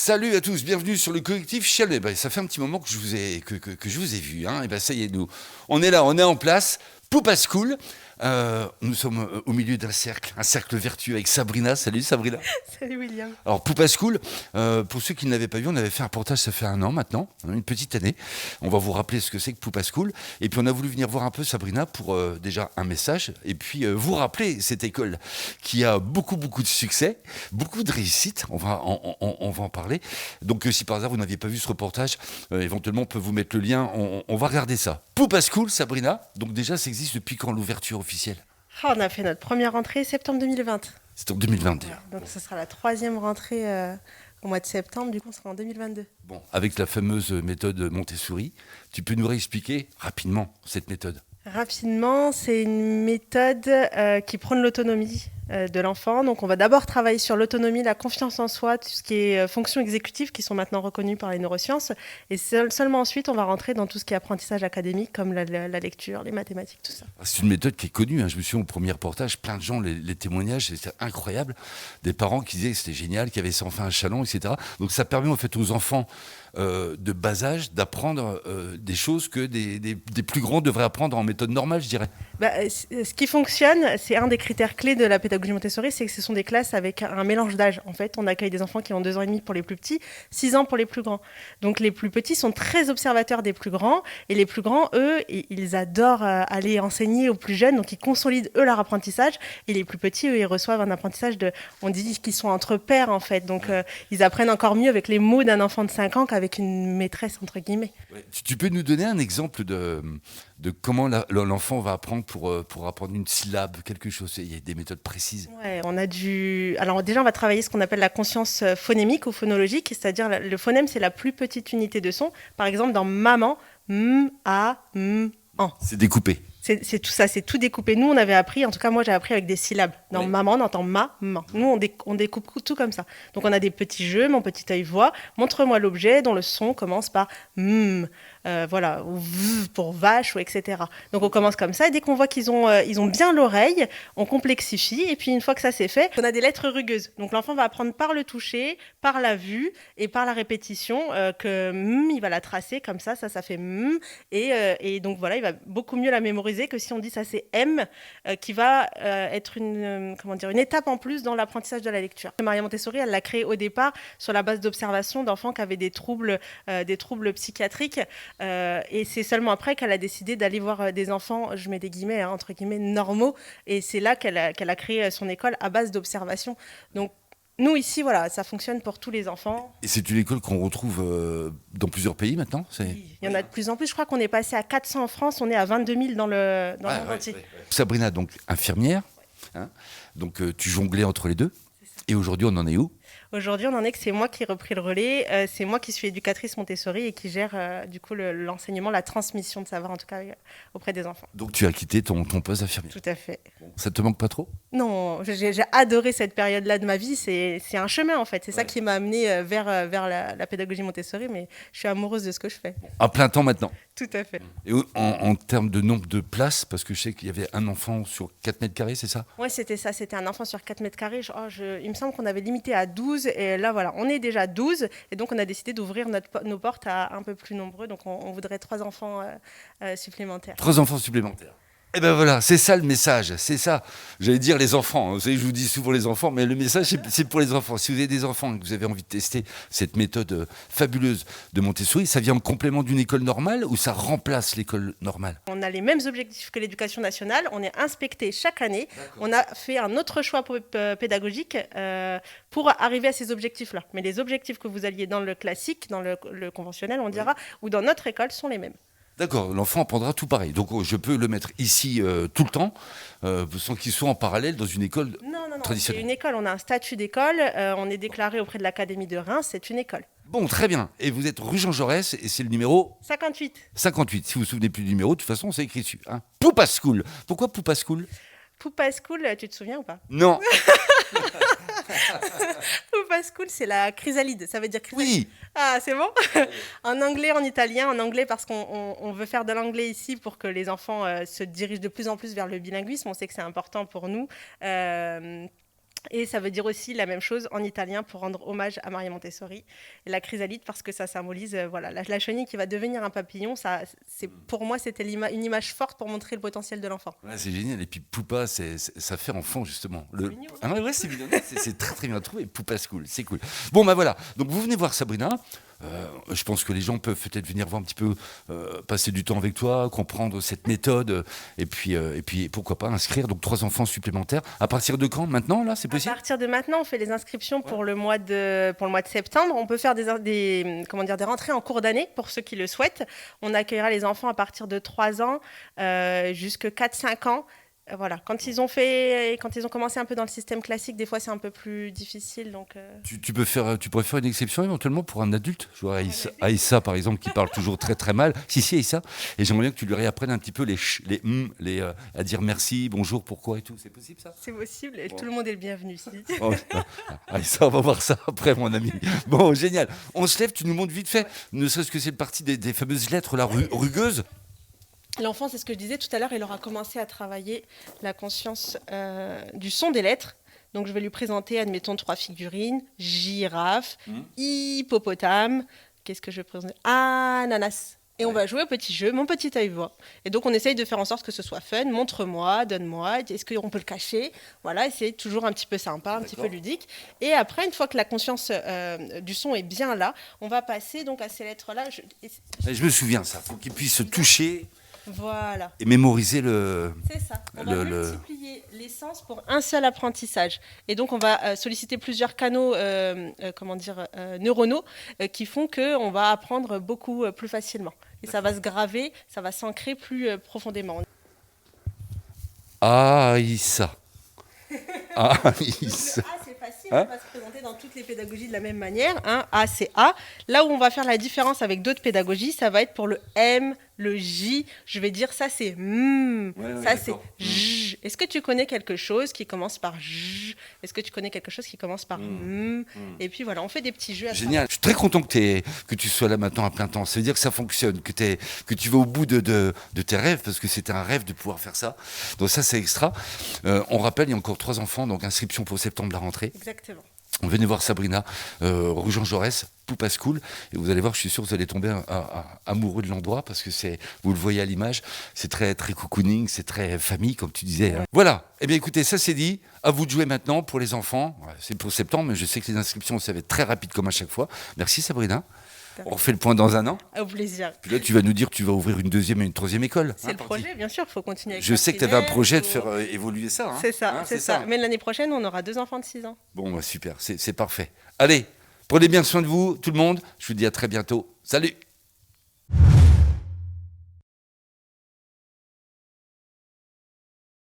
Salut à tous, bienvenue sur le collectif Chalais. Ça fait un petit moment que je vous ai, que je vous ai vu. Hein. Et ça y est, on est là, on est en place. Poupa School. Nous sommes au milieu d'un cercle, un cercle vertueux avec Sabrina. Salut Sabrina. Salut William. Alors Poupa School, pour ceux qui ne l'avaient pas vu, on avait fait un reportage, ça fait 1 an maintenant, une petite année. On va vous rappeler ce que c'est que Poupa School. Et puis on a voulu venir voir un peu Sabrina pour déjà un message. Et puis vous rappeler cette école qui a beaucoup de succès, beaucoup de réussite. On va en parler. Donc si par hasard vous n'aviez pas vu ce reportage, éventuellement on peut vous mettre le lien. On va regarder ça. Poupa School, Sabrina. Donc déjà ça existe depuis quand l'ouverture officielle? On a fait notre première rentrée septembre 2020. C'est en 2021. Donc ce sera la 3e rentrée au mois de septembre, du coup on sera en 2022. Bon, avec la fameuse méthode Montessori, tu peux nous réexpliquer rapidement cette méthode? Rapidement, c'est une méthode qui prône l'autonomie de l'enfant. Donc on va d'abord travailler sur l'autonomie, la confiance en soi, tout ce qui est fonctions exécutives qui sont maintenant reconnues par les neurosciences. Et seulement ensuite, on va rentrer dans tout ce qui est apprentissage académique, comme la lecture, les mathématiques, tout ça. C'est une méthode qui est connue. Hein. Je me souviens au premier reportage, plein de gens, les témoignages, c'était incroyable. Des parents qui disaient que c'était génial, qui avaient ça enfin un chaland, etc. Donc ça permet en fait aux enfants de bas âge d'apprendre des choses que des plus grands devraient apprendre en méthode normale, je dirais. Ce qui fonctionne, c'est un des critères clés de la pédagogie Montessori, c'est que ce sont des classes avec un mélange d'âge. En fait, on accueille des enfants qui ont 2 ans et demi pour les plus petits, 6 ans pour les plus grands. Donc les plus petits sont très observateurs des plus grands, et les plus grands, eux, ils adorent aller enseigner aux plus jeunes, donc ils consolident eux leur apprentissage, et les plus petits, eux, ils reçoivent un apprentissage on dit qu'ils sont entre pairs en fait, donc ils apprennent encore mieux avec les mots d'un enfant de 5 ans qu'avec une maîtresse entre guillemets. Ouais. Tu peux nous donner un exemple de comment l'enfant va apprendre pour apprendre une syllabe, quelque chose? Il y a des méthodes précises. Ouais, alors déjà, on va travailler ce qu'on appelle la conscience phonémique ou phonologique, c'est-à-dire le phonème, c'est la plus petite unité de son. Par exemple, dans maman, m, a, m, an. C'est découpé. C'est tout ça, c'est tout découpé. Nous, on avait appris, en tout cas moi j'ai appris avec des syllabes. Dans Oui. maman, on entend ma, man. Nous, on découpe tout comme ça. Donc on a des petits jeux, mon petit œil voit, montre-moi l'objet dont le son commence par m, voilà, ou v pour vache, ou etc. Donc on commence comme ça, et dès qu'on voit qu'ils ont bien l'oreille, on complexifie, et puis une fois que ça c'est fait, on a des lettres rugueuses. Donc l'enfant va apprendre par le toucher, par la vue, et par la répétition, que m, il va la tracer comme ça fait m, et donc voilà, il va beaucoup mieux la mémoriser que si on dit ça c'est M, qui va être une étape en plus dans l'apprentissage de la lecture. Maria Montessori, elle l'a créé au départ sur la base d'observation d'enfants qui avaient des troubles psychiatriques, et c'est seulement après qu'elle a décidé d'aller voir des enfants, je mets des guillemets, hein, entre guillemets, normaux, et c'est là qu'elle a créé son école à base d'observation. Donc nous, ici, voilà, ça fonctionne pour tous les enfants. Et c'est une école qu'on retrouve dans plusieurs pays maintenant? Oui, il y en a de plus en plus. Je crois qu'on est passé à 400 en France, on est à 22 000 dans le monde entier. Ouais. Sabrina, donc infirmière, hein, donc tu jonglais entre les deux. Et aujourd'hui, on en est où? Aujourd'hui, on en est que c'est moi qui ai repris le relais. C'est moi qui suis éducatrice Montessori et qui gère du coup l'enseignement, la transmission de savoir, en tout cas auprès des enfants. Donc tu as quitté ton poste d'infirmière. Tout à fait. Ça te manque pas trop? Non, j'ai adoré cette période-là de ma vie. C'est un chemin en fait. C'est ça qui m'a amenée vers la pédagogie Montessori, mais je suis amoureuse de ce que je fais. À plein temps maintenant. Tout à fait. Et en termes de nombre de places, parce que je sais qu'il y avait un enfant sur 4 mètres carrés, c'est ça? Oui, c'était ça. C'était un enfant sur 4 mètres carrés. Il me semble qu'on avait limité à 12. Et là, voilà, on est déjà 12. Et donc, on a décidé d'ouvrir nos portes à un peu plus nombreux. Donc, on voudrait 3 enfants supplémentaires. 3 enfants supplémentaires. Et ben voilà, c'est ça le message, c'est ça. J'allais dire les enfants, vous savez, je vous dis souvent les enfants, mais le message c'est pour les enfants. Si vous avez des enfants et que vous avez envie de tester cette méthode fabuleuse de Montessori, ça vient en complément d'une école normale ou ça remplace l'école normale? On a les mêmes objectifs que l'éducation nationale, on est inspecté chaque année. D'accord. On a fait un autre choix pédagogique pour arriver à ces objectifs-là. Mais les objectifs que vous alliez dans le classique, dans le conventionnel, on dira, ou dans notre école, sont les mêmes. D'accord, l'enfant apprendra tout pareil. Donc je peux le mettre ici tout le temps, sans qu'il soit en parallèle dans une école traditionnelle. C'est une école, on a un statut d'école, on est déclaré auprès de l'Académie de Reims, c'est une école. Bon, très bien. Et vous êtes rue Jean Jaurès et c'est le numéro 58. 58. Si vous vous souvenez plus du numéro, de toute façon, c'est écrit dessus. Hein. Poupa School. Pourquoi Poupa School? Poupa School, tu te souviens ou pas? Non. Poupa School, c'est la chrysalide. Ça veut dire chrysalide. Oui. Ah, c'est bon. En anglais, en italien, en anglais parce qu'on veut faire de l'anglais ici pour que les enfants se dirigent de plus en plus vers le bilinguisme. On sait que c'est important pour nous. Et ça veut dire aussi la même chose en italien pour rendre hommage à Maria Montessori. Et la chrysalide parce que ça symbolise voilà, la chenille qui va devenir un papillon. Pour moi, c'était une image forte pour montrer le potentiel de l'enfant. Ouais, c'est génial. Et puis Poupa, ça fait enfant, justement. C'est mignon. Ah ouais, c'est mignon. C'est très très bien trouvé. Poupa School, c'est cool. Bon, bah voilà. Donc vous venez voir Sabrina. Je pense que les gens peuvent peut-être venir voir un petit peu, passer du temps avec toi, comprendre cette méthode, et puis pourquoi pas inscrire. Donc 3 enfants supplémentaires. À partir de quand? Maintenant, là, c'est À possible? partir de maintenant, on fait les inscriptions pour le mois de septembre. On peut faire comment dire, des rentrées en cours d'année pour ceux qui le souhaitent. On accueillera les enfants à partir de 3 ans jusqu'à 4-5 ans. Voilà. Quand ils ont commencé un peu dans le système classique, des fois c'est un peu plus difficile. Donc, Tu pourrais faire une exception éventuellement pour un adulte. Je vois Aïssa, par exemple, qui parle toujours très très mal. Si, Aïssa. Et j'aimerais bien que tu lui réapprennes un petit peu à dire merci, bonjour, pourquoi et tout. C'est possible ça? C'est possible. Et tout le monde est le bienvenu ici. Oh, Aïssa, on va voir ça après, mon ami. Bon, génial. On se lève, tu nous montres vite fait, ne serait-ce que c'est le parti des fameuses lettres là, rugueuses. L'enfant, c'est ce que je disais tout à l'heure, il aura commencé à travailler la conscience du son des lettres. Donc, je vais lui présenter, admettons, 3 figurines. Girafe, hippopotame. Qu'est-ce que je vais présenter? Ananas. Et on va jouer au petit jeu, mon petit œil voit. Et donc, on essaye de faire en sorte que ce soit fun. Montre-moi, donne-moi. Est-ce qu'on peut le cacher? Voilà, c'est toujours un petit peu sympa, un petit peu ludique. Et après, une fois que la conscience du son est bien là, on va passer donc à ces lettres-là. Je me souviens ça. Faut qu'il puisse se toucher. Voilà. Et mémoriser le. C'est ça. On va multiplier les sens pour un seul apprentissage. Et donc, on va solliciter plusieurs canaux neuronaux qui font qu'on va apprendre beaucoup plus facilement. Et ça va se graver, ça va s'ancrer plus profondément. Aïssa. Aïssa. Le A, c'est facile, ça va se présenter dans toutes les pédagogies de la même manière. A, c'est A. Là où on va faire la différence avec d'autres pédagogies, ça va être pour le M, le J. Je vais dire ça, c'est ça, c'est J. Est-ce que tu connais quelque chose qui commence par J? Est-ce que tu connais quelque chose qui commence par Et puis voilà, on fait des petits jeux. Génial. Je suis très content que tu sois là maintenant à plein temps. Ça veut dire que ça fonctionne, que tu vas au bout de tes rêves, parce que c'était un rêve de pouvoir faire ça. Donc ça, c'est extra. On rappelle, il y a encore 3 enfants, donc inscription pour septembre, la rentrée. Exactement. Venez voir Sabrina, rue Jean Jaurès, Poupa School, et vous allez voir, je suis sûr que vous allez tomber amoureux de l'endroit, parce que vous le voyez à l'image, c'est très, très cocooning, c'est très famille, comme tu disais. Hein. Voilà, eh bien écoutez, ça c'est dit, à vous de jouer maintenant pour les enfants. C'est pour septembre, mais je sais que les inscriptions, ça va être très rapide comme à chaque fois. Merci Sabrina. On refait le point dans un an. Au plaisir. Puis là, tu vas nous dire que tu vas ouvrir une 2e et une 3e école. C'est le projet, bien sûr, il faut continuer avec Je sais que tu avais un projet de faire évoluer ça. Hein. C'est ça, c'est ça. Mais l'année prochaine, on aura 2 enfants de 6 ans. Bon, bah, super, c'est parfait. Allez, prenez bien soin de vous, tout le monde. Je vous dis à très bientôt. Salut!